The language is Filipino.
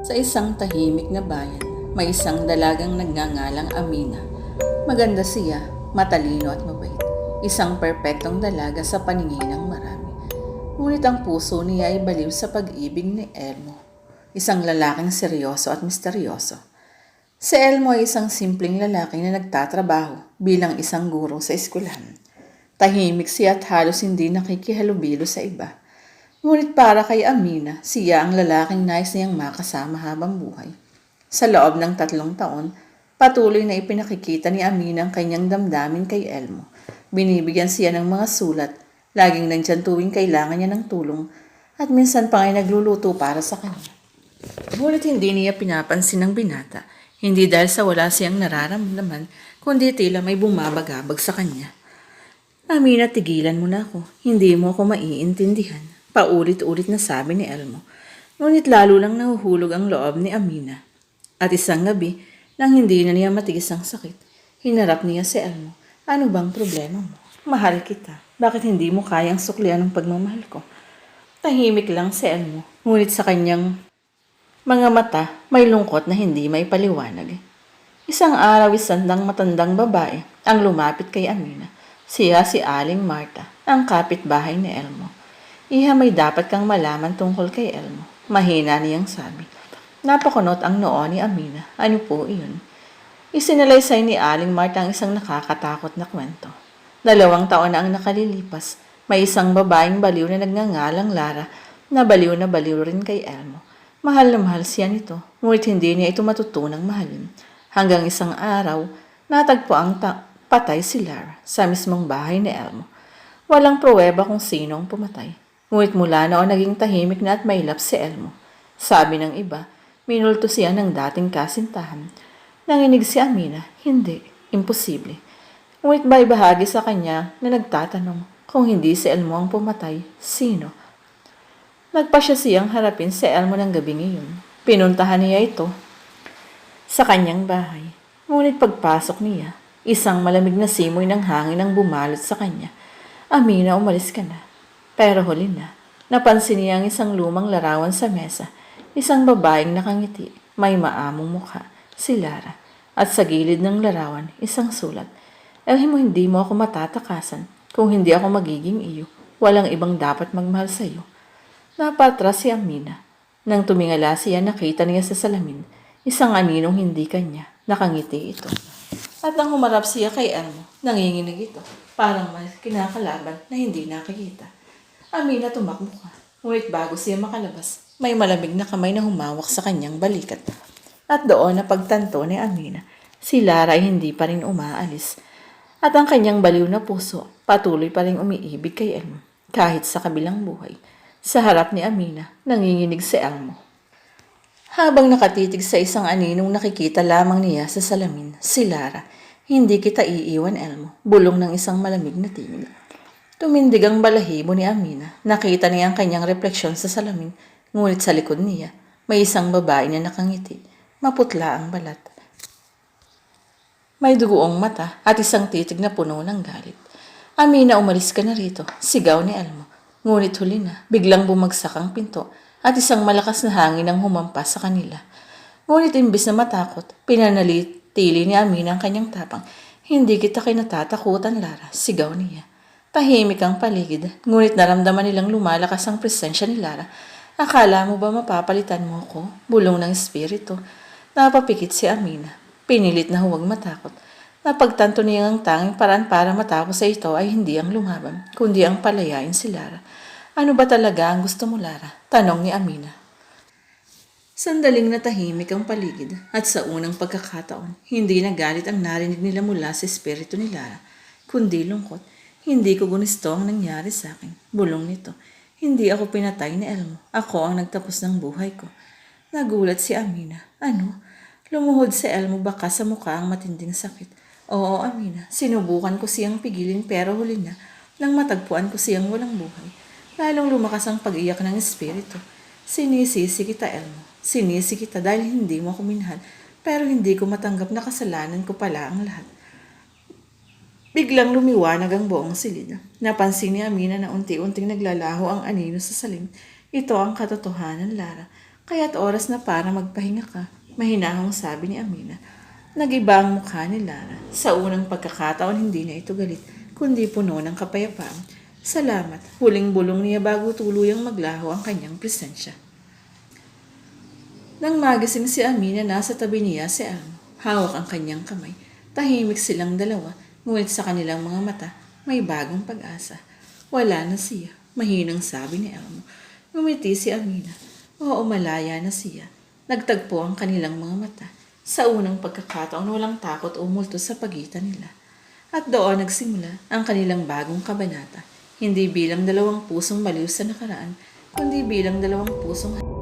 Sa isang tahimik na bayan, may isang dalagang nagngangalang Amina. Maganda siya, matalino at mabait. Isang perpektong dalaga sa paningin ng marami. Ngunit ang puso niya ay baliw sa pag-ibig ni Elmo. Isang lalaking seryoso at misteryoso. Si Elmo ay isang simpleng lalaki na nagtatrabaho bilang isang guro sa eskwelahan. Tahimik siya at halos hindi nakikihalubilo sa iba. Ngunit para kay Amina, siya ang lalaking nais niyang makasama habang buhay. Sa loob ng 3 taon, patuloy na ipinakikita ni Amina ang kanyang damdamin kay Elmo. Binibigyan siya ng mga sulat, laging nandyan tuwing kailangan niya ng tulong, at minsan pa ay nagluluto para sa kanya. Ngunit hindi niya pinapansin ng binata, hindi dahil sa wala siyang nararamdaman, kundi tila may bumabagabag sa kanya. Amina, tigilan mo na ako, hindi mo ako maiintindihan. Paulit-ulit na sabi ni Elmo. Ngunit lalo lang nahuhulog ang loob ni Amina. At isang gabi, nang hindi na niya matiis ang sakit, hinarap niya si Elmo. Ano bang problema mo? Mahal kita. Bakit hindi mo kayang suklian ang pagmamahal ko? Tahimik lang si Elmo, ngunit sa kanyang mga mata may lungkot na hindi may paliwanag. Isang araw, isang matandang babae ang lumapit kay Amina. Siya si Aling Marta, ang kapitbahay ni Elmo. Iha, may dapat kang malaman tungkol kay Elmo. Mahina niyang sabi. Napakunot ang noo ni Amina. Ano po iyon? Isinalaysay ni Aling Marta ang isang nakakatakot na kwento. 2 taon na ang nakalilipas. May isang babaeng baliw na nagngangalang Lara na baliw rin kay Elmo. Mahal na mahal siya nito, ngunit hindi niya ito matutunang mahalin. Hanggang isang araw, natagpo ang patay si Lara sa mismong bahay ni Elmo. Walang pruweba kung sino ang pumatay. Ngunit mula noon naging tahimik na at mailap si Elmo. Sabi ng iba, minulto siya ng dating kasintahan. Nanginig si Amina, hindi, imposible. Ngunit may bahagi sa kanya na nagtatanong, kung hindi si Elmo ang pumatay, sino? Nagpasya siyang harapin si Elmo ng gabing iyon. Pinuntahan niya ito sa kanyang bahay. Ngunit pagpasok niya, isang malamig na simoy ng hangin ang bumalot sa kanya. Amina, umalis ka na. Pero huli na, napansin niya ang isang lumang larawan sa mesa. Isang babaeng nakangiti, may maamong mukha, si Lara. At sa gilid ng larawan, isang sulat. Elmo, hindi mo ako matatakasan. Kung hindi ako magiging iyo, walang ibang dapat magmahal sa iyo. Napatras si Amina. Nang tumingala siya, nakita niya sa salamin. Isang aninong hindi kanya, nakangiti ito. At nang humarap siya kay Elmo, nanginginig ito. Parang may kinakalaban na hindi nakikita. Amina, tumakbo ka. Ngunit bago siya makalabas, may malamig na kamay na humawak sa kanyang balikat. At doon napagtanto ni Amina, si Lara ay hindi pa rin umaalis. At ang kanyang baliw na puso, patuloy pa rin umiibig kay Elmo, kahit sa kabilang buhay. Sa harap ni Amina, nanginginig si Elmo. Habang nakatitig sa isang aninong nakikita lamang niya sa salamin, si Lara, hindi kita iiwan, Elmo, bulong ng isang malamig na tingin. Tumindig ang balahibo ni Amina. Nakita niya ang kanyang refleksyon sa salamin, ngunit sa likod niya, may isang babae na nakangiti. Maputla ang balat. May dugoong mata at isang titig na puno ng galit. Amina, umalis ka na rito, sigaw ni Elmo. Ngunit huli na, biglang bumagsak ang pinto at isang malakas na hangin ang humampas sa kanila. Ngunit imbis na matakot, pinanalitili ni Amina ang kanyang tapang. Hindi kita kinatatakutan, Lara, sigaw niya. Tahimik ang paligid, ngunit naramdaman nilang lumalakas ang presensya ni Lara. Akala mo ba mapapalitan mo ko? Bulong ng espiritu. Napapikit si Amina. Pinilit na huwag matakot. Napagtanto niya ang tanging paraan para matapos sa ito ay hindi ang lumaban, kundi ang palayain si Lara. Ano ba talaga ang gusto mo, Lara? Tanong ni Amina. Sandaling natahimik ang paligid at sa unang pagkakataon, hindi nagalit ang narinig nila mula sa espiritu ni Lara, kundi lungkot. Hindi ko gusto ang nangyari sa akin. Bulong nito. Hindi ako pinatay ni Elmo. Ako ang nagtapos ng buhay ko. Nagulat si Amina. Ano? Lumuhod si Elmo baka sa mukha ang matinding sakit. Oo, Amina. Sinubukan ko siyang pigilin pero huli na. Nang matagpuan ko siyang walang buhay. Lalong lumakas ang pag-iyak ng espiritu. Sinisisi kita, Elmo. Sinisi kita dahil hindi mo ako minahal. Pero hindi ko matanggap na kasalanan ko pala ang lahat. Biglang lumiwanag ang buong silid. Napansin ni Amina na unti-unting naglalaho ang anino sa salim. Ito ang katotohanan, Lara. Kaya't oras na para magpahinga ka. Mahinahong sabi ni Amina. Nagiba ang mukha ni Lara. Sa unang pagkakataon hindi na ito galit, kundi puno ng kapayapaan. Salamat. Huling bulong niya bago tuluyang maglaho ang kanyang presensya. Nang magising si Amina, nasa tabi niya si Elmo. Hawak ang kanyang kamay. Tahimik silang dalawa, ngunit sa kanilang mga mata, may bagong pag-asa. Wala na siya, mahinang sabi ni Elmo. Ngumiti si Amina. Oo, malaya na siya. Nagtagpo ang kanilang mga mata. Sa unang pagkakataon, walang takot o multo sa pagitan nila. At doon nagsimula ang kanilang bagong kabanata. Hindi bilang dalawang pusong baliw sa nakaraan, kundi bilang dalawang pusong